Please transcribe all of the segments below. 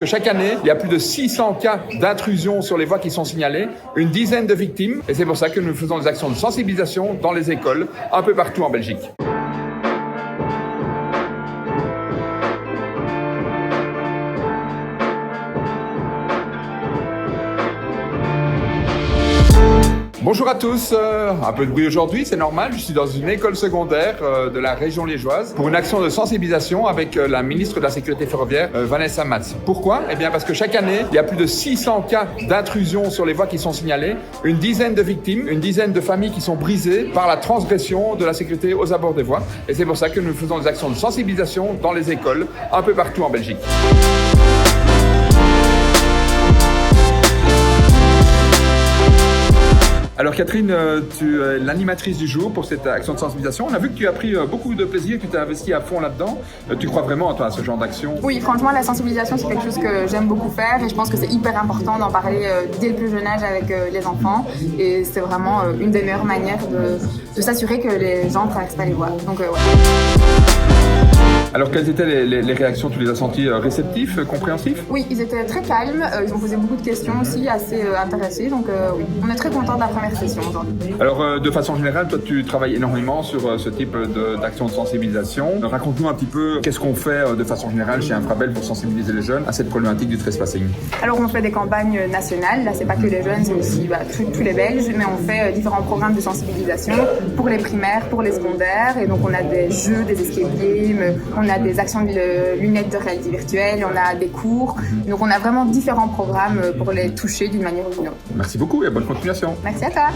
Chaque année, il y a plus de 600 cas d'intrusion sur les voies qui sont signalés, une dizaine de victimes, et c'est pour ça que nous faisons des actions de sensibilisation dans les écoles, un peu partout en Belgique. Bonjour à tous, un peu de bruit aujourd'hui, c'est normal, je suis dans une école secondaire de la région liégeoise pour une action de sensibilisation avec la ministre de la Sécurité ferroviaire, Vanessa Matz. Pourquoi? Eh bien parce que chaque année, il y a plus de 600 cas d'intrusion sur les voies qui sont signalés, une dizaine de victimes, une dizaine de familles qui sont brisées par la transgression de la sécurité aux abords des voies. Et c'est pour ça que nous faisons des actions de sensibilisation dans les écoles, un peu partout en Belgique. Alors Catherine, tu es l'animatrice du jour pour cette action de sensibilisation. On a vu que tu as pris beaucoup de plaisir, que tu t'es investi à fond là-dedans. Tu crois vraiment toi, à ce genre d'action? Oui, franchement, la sensibilisation, c'est quelque chose que j'aime beaucoup faire et je pense que c'est hyper important d'en parler dès le plus jeune âge avec les enfants. Et c'est vraiment une des meilleures manières de s'assurer que les gens ne traversent pas les voies. Donc, ouais. Alors, quelles étaient les réactions? Tu les as sentis réceptifs, compréhensifs? Oui, ils étaient très calmes. Ils ont posé beaucoup de questions aussi, assez intéressés. Donc, oui, on est très contents de la première session aujourd'hui. Alors, de façon générale, toi, tu travailles énormément sur ce type d'action de sensibilisation. Raconte-nous un petit peu qu'est-ce qu'on fait de façon générale chez Infrabel pour sensibiliser les jeunes à cette problématique du trespassing. Alors, on fait des campagnes nationales. Là, c'est pas que les jeunes, c'est aussi tous les Belges. Mais on fait différents programmes de sensibilisation pour les primaires, pour les secondaires. Et donc, on a des jeux, des escape games. On a des actions de lunettes de réalité virtuelle, on a des cours. Donc on a vraiment différents programmes pour les toucher d'une manière ou d'une autre. Merci beaucoup et bonne continuation. Merci à toi.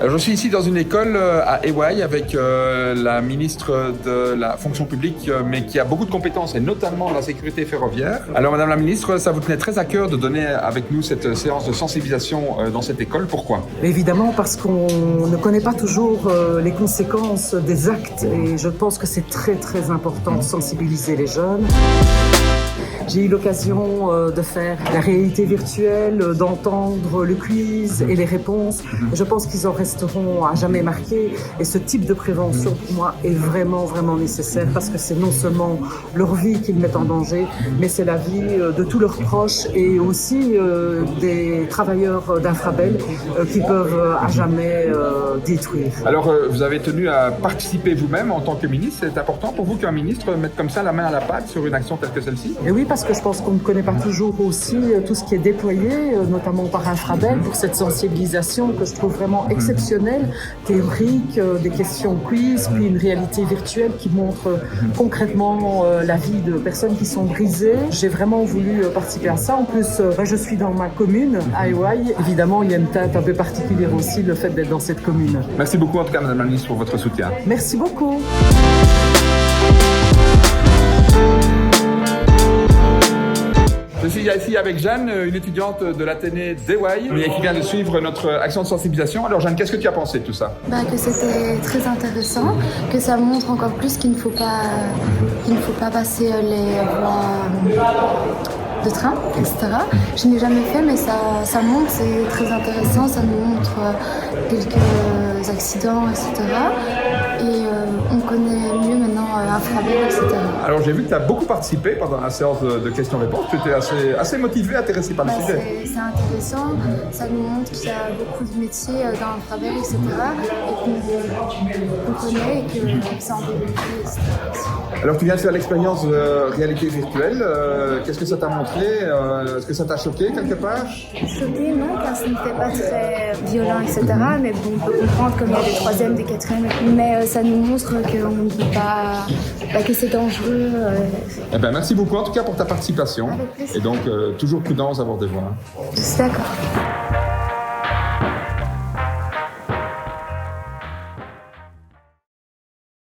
Alors, je suis ici dans une école à Ewaï avec la ministre de la fonction publique, mais qui a beaucoup de compétences, et notamment la sécurité ferroviaire. Alors, Madame la ministre, ça vous tenait très à cœur de donner avec nous cette séance de sensibilisation dans cette école. Pourquoi? Évidemment, parce qu'on ne connaît pas toujours les conséquences des actes, et je pense que c'est très très important de sensibiliser les jeunes. J'ai eu l'occasion de faire la réalité virtuelle, d'entendre le quiz et les réponses. Je pense qu'ils en resteront à jamais marqués. Et ce type de prévention, pour moi, est vraiment, vraiment nécessaire parce que c'est non seulement leur vie qu'ils mettent en danger, mais c'est la vie de tous leurs proches et aussi des travailleurs d'Infrabel qui peuvent à jamais détruire. Alors, vous avez tenu à participer vous-même en tant que ministre. C'est important pour vous qu'un ministre mette comme ça la main à la pâte sur une action telle que celle-ci? Et oui, parce que je pense qu'on ne connaît pas toujours aussi tout ce qui est déployé, notamment par Infrabel, pour cette sensibilisation que je trouve vraiment exceptionnelle, théorique, des questions quiz, puis une réalité virtuelle qui montre concrètement la vie de personnes qui sont brisées. J'ai vraiment voulu participer à ça. En plus, je suis dans ma commune, à Ewaï. Évidemment, il y a une teinte un peu particulière aussi, le fait d'être dans cette commune. Merci beaucoup en tout cas, Madame la ministre, pour votre soutien. Merci beaucoup. Je suis ici avec Jeanne, une étudiante de l'Athénée d'Ewaï, qui vient de suivre notre action de sensibilisation. Alors Jeanne, qu'est-ce que tu as pensé de tout ça? Que c'était très intéressant, que ça montre encore plus qu'il ne faut pas passer les voies de train, etc. Je n'ai jamais fait, mais ça montre, c'est très intéressant, ça nous montre quelques accidents, etc. Et on connaît mieux maintenant Infrabel, etc. Alors j'ai vu que tu as beaucoup participé pendant la séance de questions-réponses. Tu étais assez motivé, intéressé par le sujet. C'est intéressant, ça nous montre qu'il y a beaucoup de métiers dans Infrabel, etc. Et qu'on connaît et que c'est en développé, etc. Alors tu viens de faire l'expérience de réalité virtuelle. Qu'est-ce que ça t'a montré? Est-ce que ça t'a choqué quelque part? Choqué, non, car ce n'était pas très violent, etc. Mais bon, on peut comprendre comme il y a des troisièmes, des quatrièmes. Mais ça nous montre qu'on ne peut pas, que c'est dangereux. Eh ben, merci beaucoup en tout cas pour ta participation. Et donc, toujours prudence à bord des voies. D'accord.